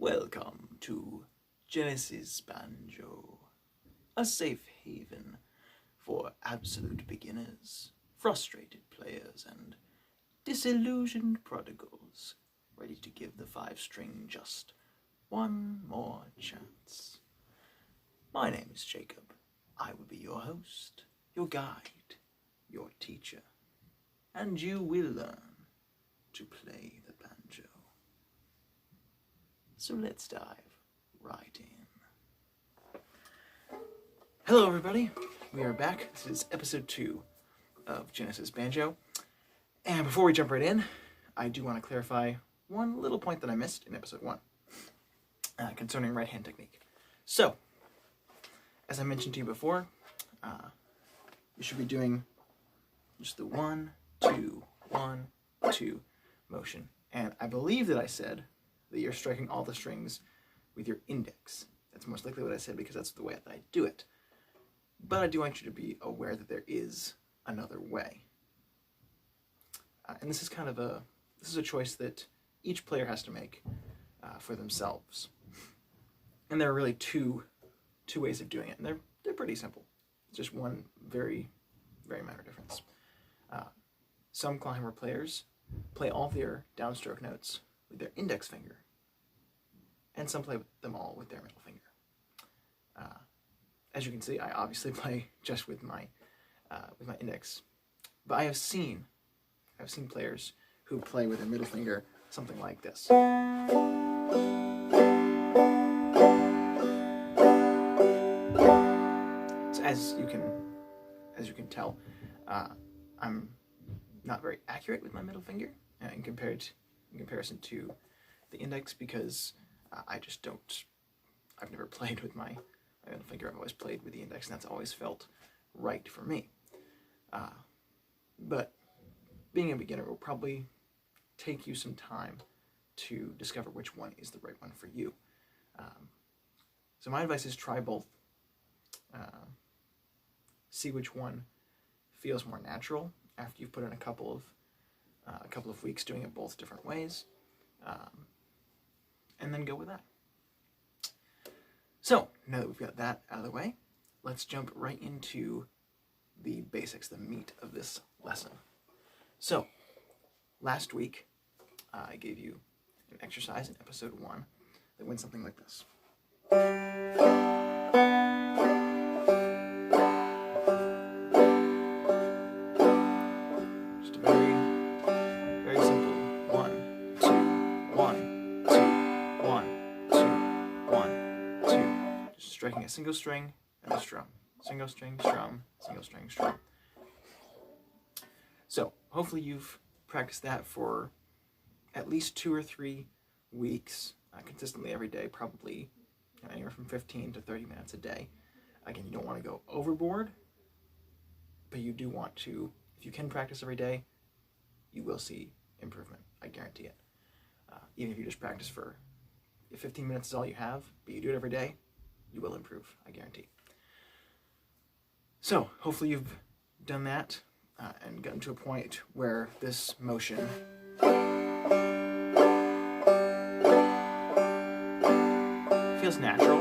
Welcome to Genesis Banjo, a safe haven for absolute beginners, frustrated players, and disillusioned prodigals ready to give the five-string just one more chance. My name is Jacob. I will be your host, your guide, your teacher, and you will learn to play the banjo. So let's dive right in. Hello everybody, we are back. This is episode 2 of Genesis Banjo. And before we jump right in, I do want to clarify one little point that I missed in episode 1 concerning right hand technique. So, as I mentioned to you before, you should be doing just the 1, 2, 1, 2 motion. And I believe that I said that you're striking all the strings with your index. That's most likely what I said because that's the way that I do it. But I do want you to be aware that there is another way. And this is kind of a choice that each player has to make for themselves. And there are really two ways of doing it, and they're pretty simple. It's just one very, very minor difference. Some clawhammer players play all their downstroke notes with their index finger, and some play them all with their middle finger. As you can see, I obviously play just with my index, but I have seen players who play with their middle finger something like this. So as you can tell, I'm not very accurate with my middle finger in comparison to the index, because I've never played with my middle finger. I've always played with the index, and that's always felt right for me. But being a beginner will probably take you some time to discover which one is the right one for you. So my advice is try both. See which one feels more natural after you've put in a couple of weeks doing it both different ways, and then go with that. So now that we've got that out of the way, let's jump right into the basics, the meat of this lesson. So last week I gave you an exercise in episode 1 that went something like this. Just a very, very simple 1, 2, 1, 2, 1, 2, 1, 2. Just striking a single string and a strum. Single string, strum, single string, strum. So hopefully you've practiced that for at least 2 or 3 weeks, consistently every day, probably anywhere from 15 to 30 minutes a day. Again, you don't want to go overboard, but you do want to, if you can practice every day, you will see improvement, I guarantee it. Even if you just practice for, if 15 minutes is all you have, but you do it every day, you will improve, I guarantee. So hopefully you've done that and gotten to a point where this motion feels natural.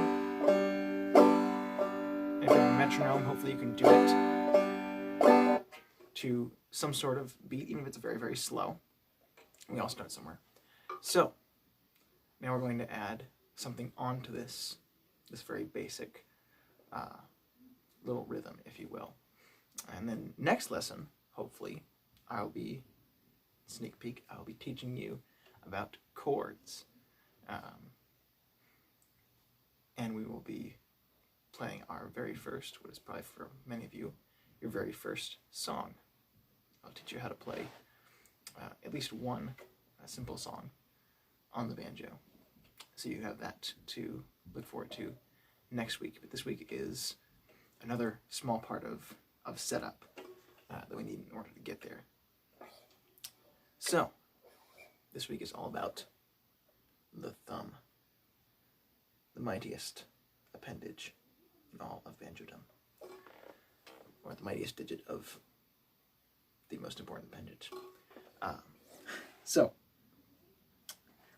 And if you have a metronome, hopefully you can do it to some sort of beat, even if it's very, very slow. We all start somewhere. So now we're going to add something onto this very basic little rhythm, if you will. And then next lesson, hopefully, I'll be teaching you about chords. And we will be playing our very first, what is probably for many of you, your very first song. I'll teach you how to play at least one simple song on the banjo. So you have that to look forward to next week. But this week is another small part of setup that we need in order to get there. So this week is all about the thumb, the mightiest appendage in all of Banjodom, or the mightiest digit of the most important appendage. So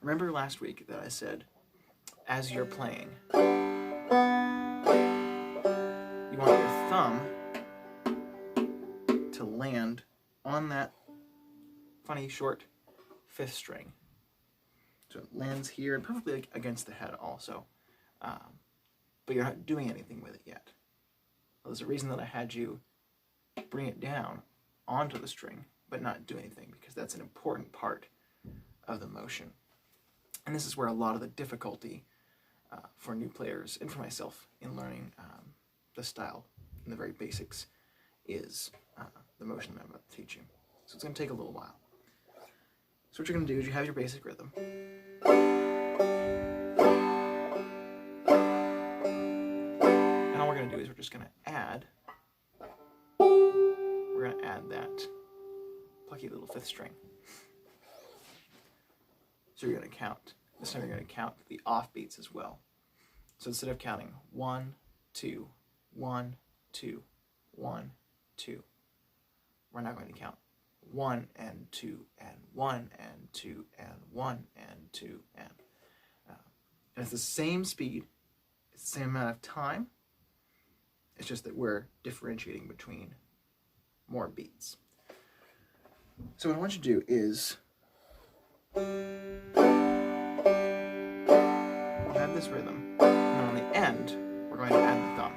remember last week that I said as you're playing, you want your thumb to land on that funny short 5th string. So it lands here, and perfectly like against the head also. But you're not doing anything with it yet. Well, there's a reason that I had you bring it down onto the string, but not do anything, because that's an important part of the motion. And this is where a lot of the difficulty for new players, and for myself in learning the style and the very basics, is the motion that I'm about to teach you. So it's going to take a little while. So what you're going to do is you have your basic rhythm. And all we're going to do is we're just going to add that plucky little 5th string. So you're going to count. This time you're going to count the offbeats as well. So instead of counting 1, 2, 1, 2, 1, 2, we're now going to count 1 and 2 and 1 and 2 and 1 and 2 and it's the same speed, it's the same amount of time. It's just that we're differentiating between more beats. So what I want you to do is have this rhythm, and on the end we're going to add the thumb.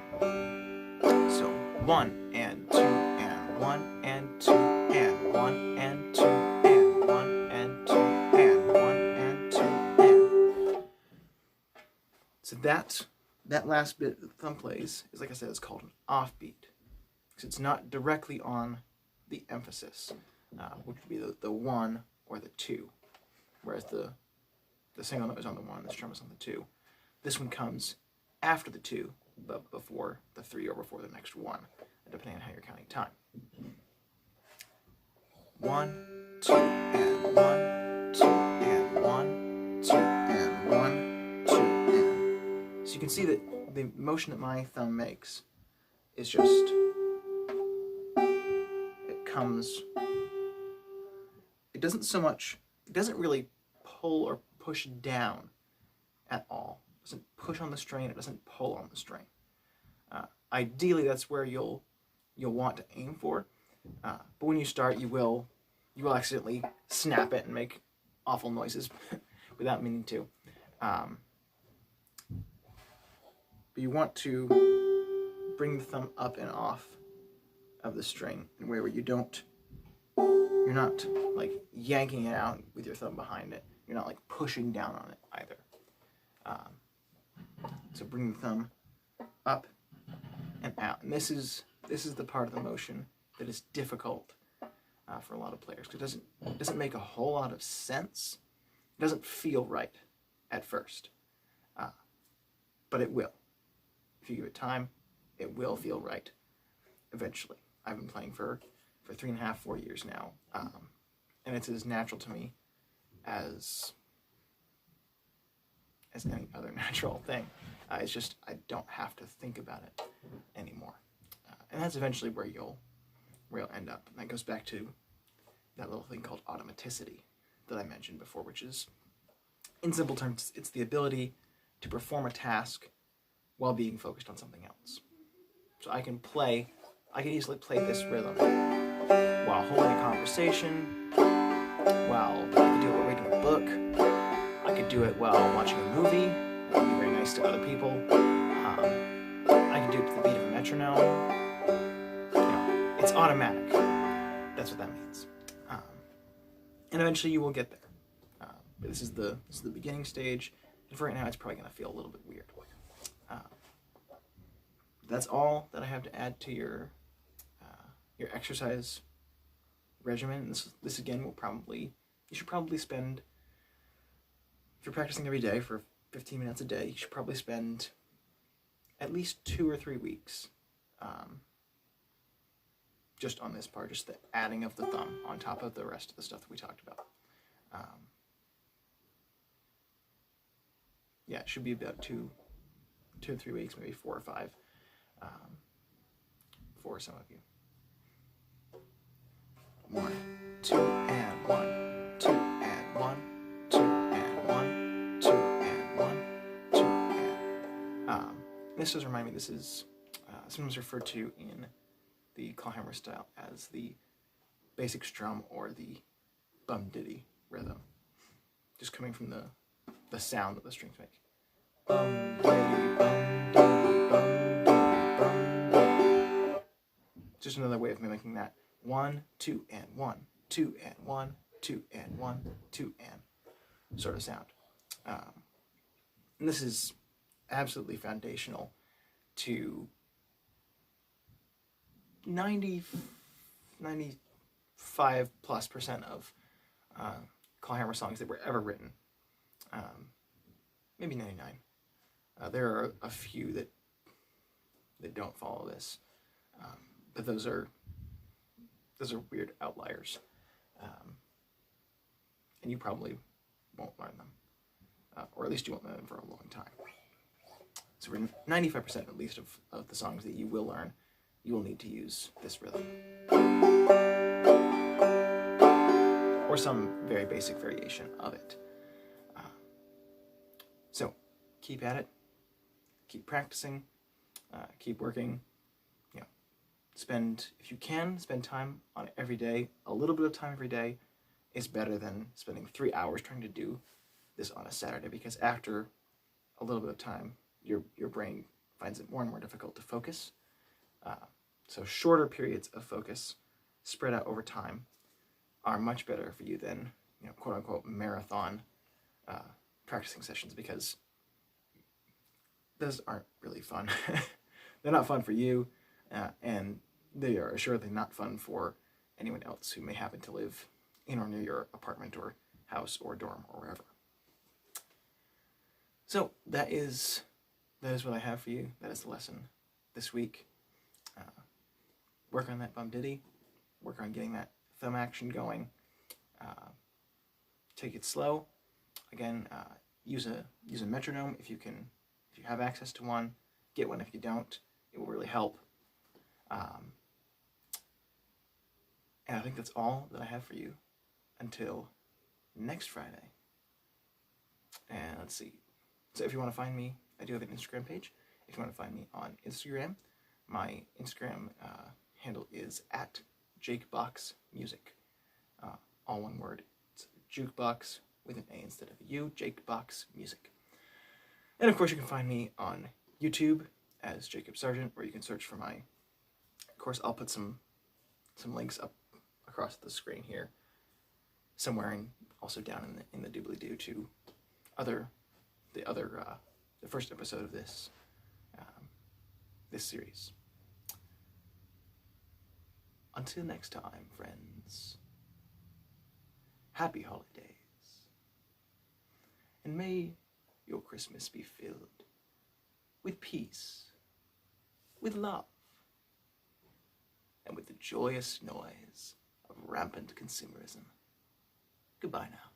So 1 and 2 and 1 and 2 and 1 and 2 and 1 and 2 and 1 and 2 and. So that last bit the thumb plays is, like I said, it's called an offbeat, because it's not directly on the emphasis, which would be the 1 or the 2, whereas the single note is on the 1, the strum is on the 2. This one comes after the 2, but before the 3 or before the next 1, depending on how you're counting time. 1, 2, and 1, 2, and 1, 2, and 1, 2, and. So you can see that the motion that my thumb makes is just, it comes, it doesn't really pull or push down at all. It doesn't push on the string, it doesn't pull on the string. Ideally, that's where you'll want to aim for. But when you start, you will accidentally snap it and make awful noises without meaning to. But you want to bring the thumb up and off of the string in a way where you're not like yanking it out with your thumb behind it. You're not like pushing down on it either. So bring the thumb up and out. And this is the part of the motion that is difficult for a lot of players, because it doesn't make a whole lot of sense. It doesn't feel right at first, but it will. If you give it time, it will feel right eventually. I've been playing for 3.5, 4 years now, and it's as natural to me as any other natural thing. It's just I don't have to think about it anymore, and that's eventually where you'll end up. And that goes back to that little thing called automaticity that I mentioned before, which is, in simple terms, it's the ability to perform a task while being focused on something else. So I can easily play this rhythm while holding a conversation, while I could do it while reading a book, I could do it while watching a movie, I could be very nice to other people, I can do it to the beat of a metronome. It's automatic. That's what that means. And eventually you will get there. But this is the beginning stage, and for right now it's probably going to feel a little bit weird. That's all that I have to add to your exercise regimen. And this again you should probably spend, if you're practicing every day for 15 minutes a day, you should probably spend at least 2 or 3 weeks just on this part, just the adding of the thumb on top of the rest of the stuff that we talked about. Yeah, it should be about 2 or 3 weeks, maybe 4 or 5 for some of you. 1, 2, and 1, 2, and 1, 2, and 1, 2, and 1, 2, This does remind me, this is sometimes referred to in the clawhammer style as the basic strum or the bum-ditty rhythm, just coming from the sound that the strings make. Bum-ditty, bum-ditty, bum-ditty, bum-ditty. Just another way of mimicking that 1, 2, and 1, 2, and 1, 2, and 1, 2, and sort of sound. And this is absolutely foundational to 95+% of clawhammer songs that were ever written. Maybe 99. There are a few that don't follow this, but those are weird outliers, and you probably won't learn them, or at least you won't learn them for a long time. So for 95% at least of the songs that you will learn, you will need to use this rhythm, or some very basic variation of it. So keep at it, keep practicing, keep working. You know, if you can, spend time on it every day. A little bit of time every day is better than spending 3 hours trying to do this on a Saturday, because after a little bit of time, your brain finds it more and more difficult to focus. So shorter periods of focus spread out over time are much better for you than, you know, quote unquote marathon practicing sessions, because those aren't really fun. They're not fun for you, and they are assuredly not fun for anyone else who may happen to live in or near your apartment or house or dorm or wherever. So that is what I have for you. That is the lesson this week. Work on that bum-ditty. Work on getting that thumb action going. Take it slow. Again, use a metronome if you have access to one. Get one if you don't. It will really help. And I think that's all that I have for you until next Friday. And let's see. So if you want to find me, I do have an Instagram page. If you want to find me on Instagram, my Instagram handle is @JakeBoxMusic. All one word. It's jukebox with an A instead of a U, Jakebox Music. And of course you can find me on YouTube as Jacob Sargent, where you can search for of course I'll put some links up across the screen here somewhere, and also down in the doobly-doo to the first episode of this series. Until next time, friends, happy holidays, and may your Christmas be filled with peace, with love, and with the joyous noise of rampant consumerism. Goodbye now.